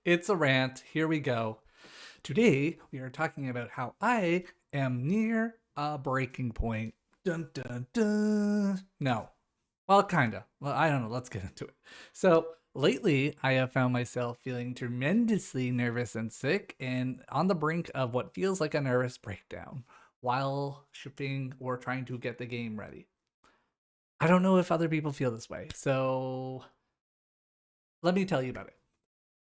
It's a rant. Here we go. Today, we are talking about how I am near a breaking point. Dun dun dun. No. Well, kinda. Well, I don't know. Let's get into it. So, lately, I have found myself feeling tremendously nervous and sick and on the brink of what feels like a nervous breakdown while shipping or trying to get the game ready. I don't know if other people feel this way. So, let me tell you about it.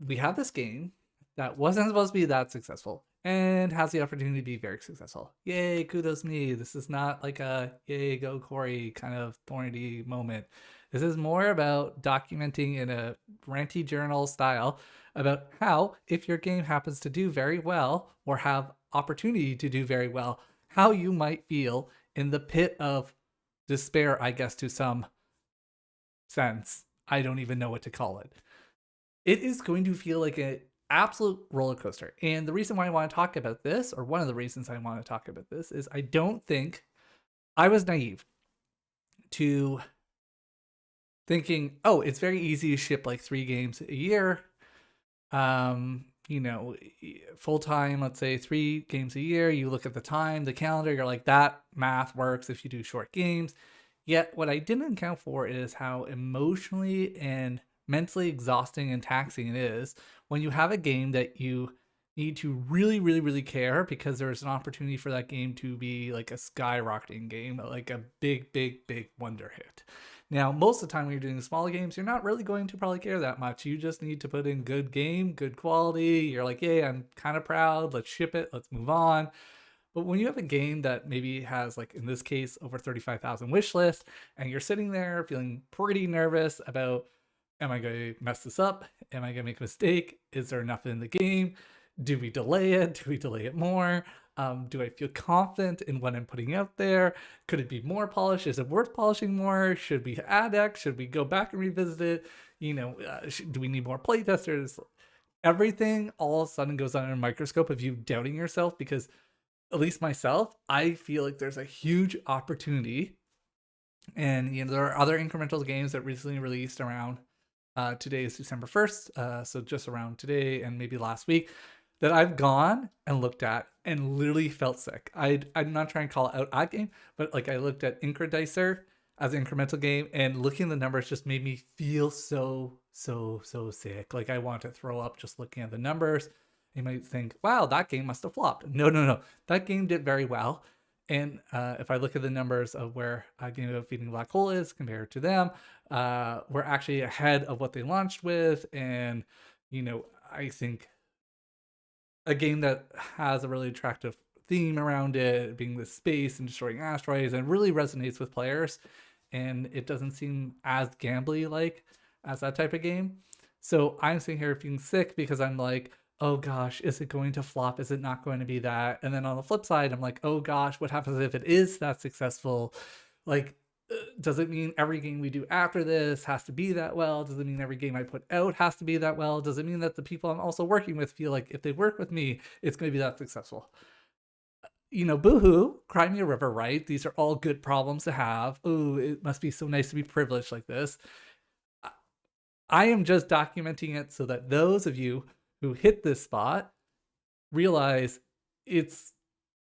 We have this game that wasn't supposed to be that successful and has the opportunity to be very successful. Yay, kudos me. This is not like a yay, go Corey kind of thorny moment. This is more about documenting in a ranty journal style about how, if your game happens to do very well or have opportunity to do very well, how you might feel in the pit of despair, I guess, to some sense. I don't even know what to call it. It is going to feel like an absolute roller coaster. And the reason why I want to talk about this, or one of the reasons I want to talk about this, is I don't think I was naive to thinking, oh, it's very easy to ship like 3 games a year. You know, full time, let's say 3 games a year. You look at the time, the calendar, you're like, that math works if you do short games. Yet, what I didn't account for is how emotionally and mentally exhausting and taxing it is when you have a game that you need to really, really, really care because there's an opportunity for that game to be like a skyrocketing game, like a big, big, big wonder hit. Now, most of the time when you're doing small games, you're not really going to probably care that much. You just need to put in good game, good quality. You're like, yay, I'm kind of proud. Let's ship it. Let's move on. But when you have a game that maybe has, like in this case, over 35,000 wish list, and you're sitting there feeling pretty nervous about, am I going to mess this up? Am I going to make a mistake? Is there enough in the game? Do we delay it? Do we delay it more? Do I feel confident in what I'm putting out there? Could it be more polished? Is it worth polishing more? Should we add X? Should we go back and revisit it? Do we need more playtesters? Everything all of a sudden goes under a microscope of you doubting yourself because, at least myself, I feel like there's a huge opportunity. And there are other incremental games that recently released around today is December 1st, so just around today and maybe last week, that I've gone and looked at and literally felt sick. I'm not trying to call out a game, but like I looked at Incredicer as an incremental game, and looking at the numbers just made me feel so sick. Like I want to throw up just looking at the numbers. You might think, wow, that game must have flopped. No. That game did very well. And if I look at the numbers of where Game of Feeding Black Hole is compared to them, we're actually ahead of what they launched with. And, I think a game that has a really attractive theme around it, being the space and destroying asteroids, and really resonates with players. And it doesn't seem as gambly like as that type of game. So I'm sitting here feeling sick because I'm like, oh gosh, is it going to flop? Is it not going to be that? And then on the flip side, I'm like, oh gosh, what happens if it is that successful? Like, does it mean every game we do after this has to be that well? Does it mean every game I put out has to be that well? Does it mean that the people I'm also working with feel like if they work with me, it's going to be that successful? Boohoo, cry me a river, right? These are all good problems to have. Ooh, it must be so nice to be privileged like this. I am just documenting it so that those of you who hit this spot realize it's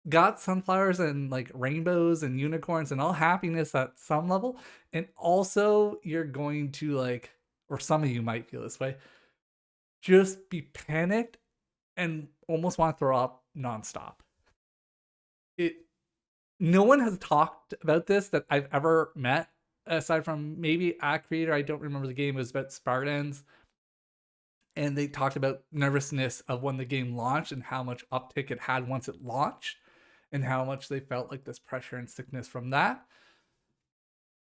got sunflowers and like rainbows and unicorns and all happiness at some level. And also, you're going to like, or some of you might feel this way, just be panicked and almost want to throw up nonstop. It No one has talked about this that I've ever met, aside from maybe a creator. I don't remember the game. It was about Spartans, and they talked about nervousness of when the game launched and how much uptick it had once it launched, and how much they felt like this pressure and sickness from that.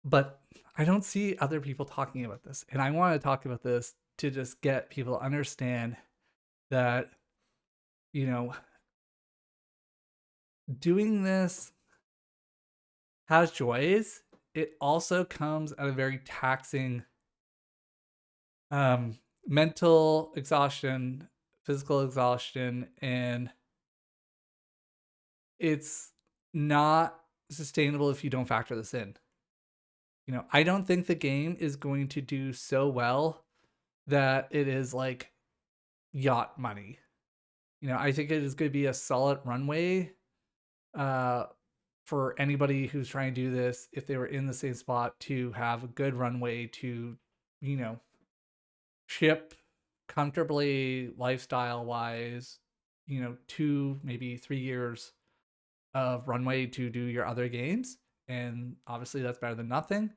But I don't see other people talking about this, and I want to talk about this to just get people to understand that you know doing this has joys. It also comes at a very taxing um, mental exhaustion, physical exhaustion, and it's not sustainable if you don't factor this in. I don't think the game is going to do so well that it is like yacht money. I think it is going to be a solid runway uh, for anybody who's trying to do this, if they were in the same spot, to have a good runway to, you know, ship comfortably, lifestyle wise, 2 maybe 3 years of runway to do your other games. And obviously that's better than nothing.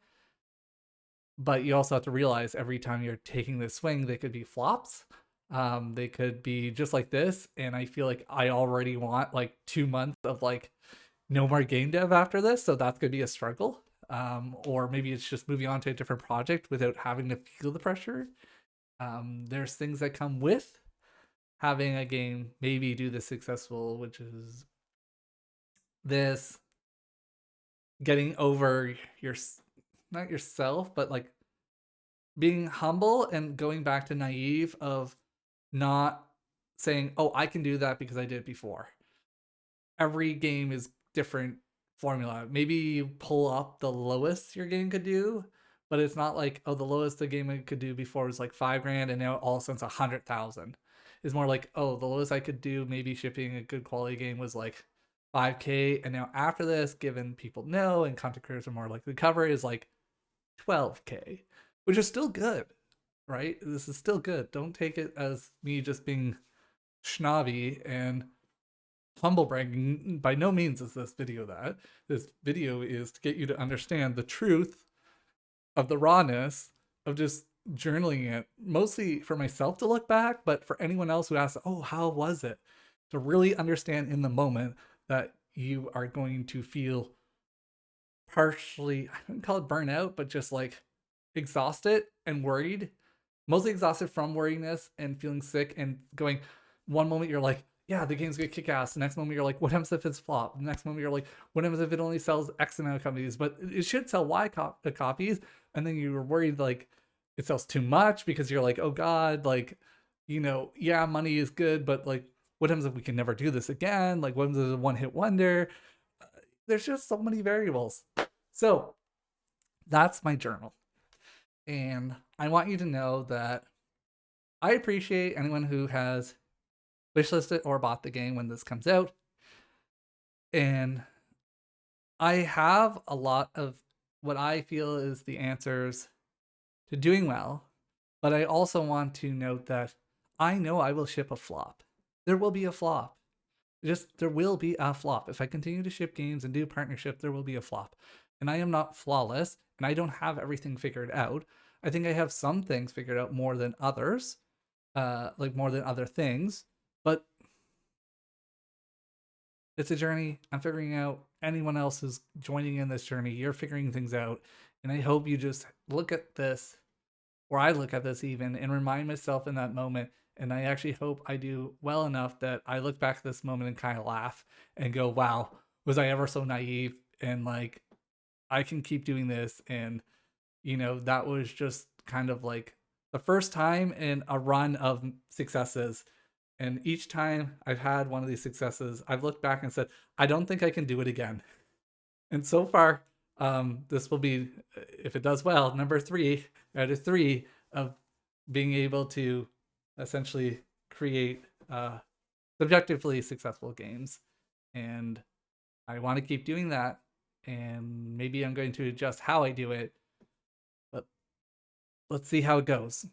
But you also have to realize every time you're taking this swing, they could be flops. They could be just like this. And I feel like I already want like 2 months of like no more game dev after this. So that's going to be a struggle. Or maybe it's just moving on to a different project without having to feel the pressure. There's things that come with having a game maybe do the successful, which is this getting over your, not yourself, but like being humble and going back to naive of not saying, oh, I can do that because I did it before. Every game is different formula. Maybe you pull up the lowest your game could do, but it's not like, oh, the lowest the game could do before was like $5,000 and now all of a sudden it's 100,000. It's more like, oh, the lowest I could do maybe shipping a good quality game was like 5K, and now after this, given people know and content creators are more likely to cover, is like 12K, which is still good, right? This is still good. Don't take it as me just being snobby and humble bragging. By no means is this video that. This video is to get you to understand the truth of the rawness of just journaling it, mostly for myself to look back, but for anyone else who asks, oh, how was it? To really understand in the moment that you are going to feel partially, I wouldn't call it burnout, but just like exhausted and worried, mostly exhausted from worriness and feeling sick and going, one moment you're like, yeah, the game's gonna kick ass. The next moment you're like, what happens if it's flop? The next moment you're like, what happens if it only sells X amount of copies, but it should sell Y copies. And then you were worried like it sells too much because you're like, oh God, like, yeah, money is good, but like, what happens if we can never do this again? Like, what happens if it's a one-hit wonder? There's just so many variables. So that's my journal. And I want you to know that I appreciate anyone who has wishlisted or bought the game when this comes out. And I have a lot of what I feel is the answers to doing well. But I also want to note that I know I will ship a flop. There will be a flop. There will be a flop. If I continue to ship games and do partnership, there will be a flop. And I am not flawless, and I don't have everything figured out. I think I have some things figured out more than others, like more than other things. But it's a journey. I'm figuring out. Anyone else is joining in this journey. You're figuring things out. And I hope you just look at this, or I look at this even, and remind myself in that moment. And I actually hope I do well enough that I look back at this moment and kind of laugh and go, wow, was I ever so naive? And like, I can keep doing this. And, that was just kind of like the first time in a run of successes. And each time I've had one of these successes, I've looked back and said, I don't think I can do it again. And so far, this will be, if it does well, number 3 out of 3 of being able to essentially create subjectively successful games. And I want to keep doing that. And maybe I'm going to adjust how I do it. But let's see how it goes.